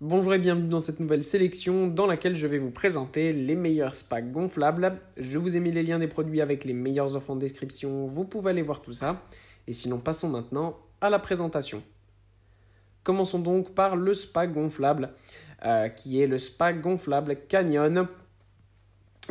Bonjour et bienvenue dans cette nouvelle sélection dans laquelle je vais vous présenter les meilleurs spas gonflables. Je vous ai mis les liens des produits avec les meilleures offres en description, vous pouvez aller voir tout ça. Et sinon, passons maintenant à la présentation. Commençons donc par le spa gonflable, qui est le spa gonflable Canyon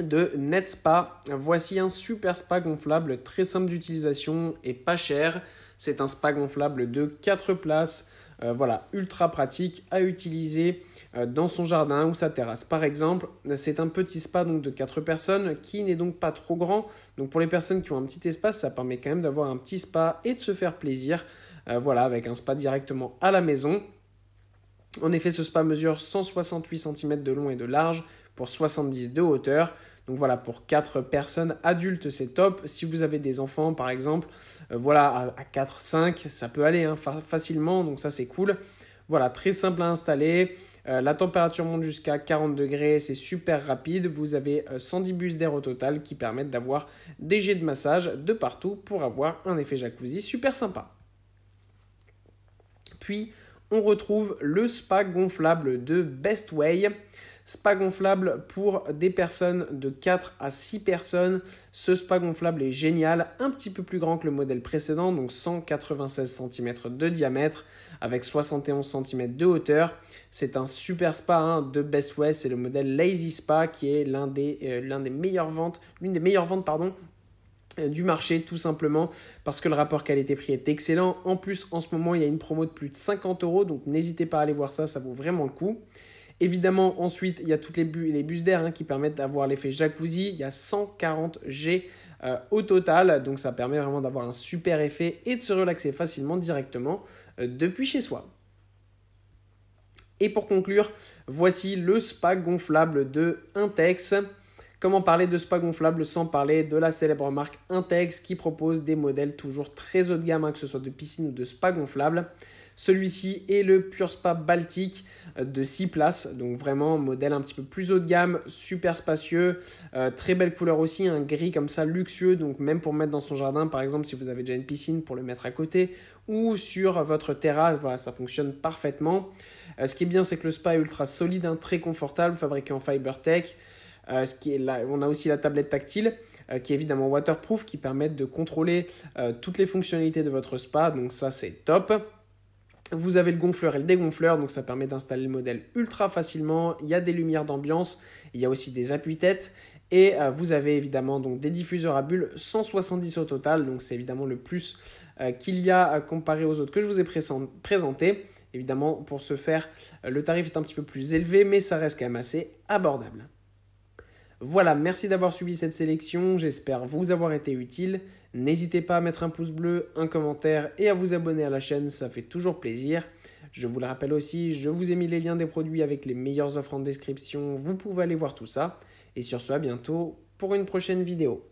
de NetSpa. Voici un super spa gonflable très simple d'utilisation et pas cher. C'est un spa gonflable de 4 places. Voilà, ultra pratique à utiliser dans son jardin ou sa terrasse. Par exemple, c'est un petit spa donc, de 4 personnes qui n'est donc pas trop grand. Donc pour les personnes qui ont un petit espace, ça permet quand même d'avoir un petit spa et de se faire plaisir. Voilà, avec un spa directement à la maison. En effet, ce spa mesure 168 cm de long et de large pour 70 de hauteur. Donc voilà, pour 4 personnes adultes, c'est top. Si vous avez des enfants, par exemple, voilà, à 4-5, ça peut aller facilement, donc ça c'est cool. Voilà, très simple à installer. La température monte jusqu'à 40 degrés, c'est super rapide. Vous avez 110 bus d'air au total qui permettent d'avoir des jets de massage de partout pour avoir un effet jacuzzi super sympa. Puis, on retrouve le spa gonflable de Bestway. Spa gonflable pour des personnes de 4 à 6 personnes. Ce spa gonflable est génial, un petit peu plus grand que le modèle précédent, donc 196 cm de diamètre avec 71 cm de hauteur. C'est un super spa de Bestway, c'est le modèle Lazy Spa qui est l'une des meilleures ventes du marché tout simplement parce que le rapport qualité-prix est excellent. En plus, en ce moment, il y a une promo de plus de 50 €, donc n'hésitez pas à aller voir ça, ça vaut vraiment le coup. Évidemment, ensuite, il y a toutes les bus d'air qui permettent d'avoir l'effet jacuzzi. Il y a 140 G au total, donc ça permet vraiment d'avoir un super effet et de se relaxer facilement directement depuis chez soi. Et pour conclure, voici le spa gonflable de Intex. Comment parler de spa gonflable sans parler de la célèbre marque Intex qui propose des modèles toujours très haut de gamme, que ce soit de piscine ou de spa gonflable. Celui-ci est le Pure Spa Baltique de 6 places, donc vraiment modèle un petit peu plus haut de gamme, super spacieux, très belle couleur aussi, un gris comme ça luxueux, donc même pour mettre dans son jardin, par exemple si vous avez déjà une piscine pour le mettre à côté ou sur votre terrasse, voilà, ça fonctionne parfaitement. Ce qui est bien, c'est que le spa est ultra solide, très confortable, fabriqué en Fibertech. On a aussi la tablette tactile qui est évidemment waterproof, qui permet de contrôler toutes les fonctionnalités de votre spa, donc ça c'est top. Vous avez le gonfleur et le dégonfleur, donc ça permet d'installer le modèle ultra facilement. Il y a des lumières d'ambiance, il y a aussi des appuis-têtes et vous avez évidemment donc des diffuseurs à bulles, 170 au total, donc c'est évidemment le plus qu'il y a comparé aux autres que je vous ai présentés. Évidemment, pour ce faire, le tarif est un petit peu plus élevé, mais ça reste quand même assez abordable. Voilà, merci d'avoir suivi cette sélection, j'espère vous avoir été utile. N'hésitez pas à mettre un pouce bleu, un commentaire et à vous abonner à la chaîne, ça fait toujours plaisir. Je vous le rappelle aussi, je vous ai mis les liens des produits avec les meilleures offres en description, vous pouvez aller voir tout ça. Et sur ce, à bientôt pour une prochaine vidéo.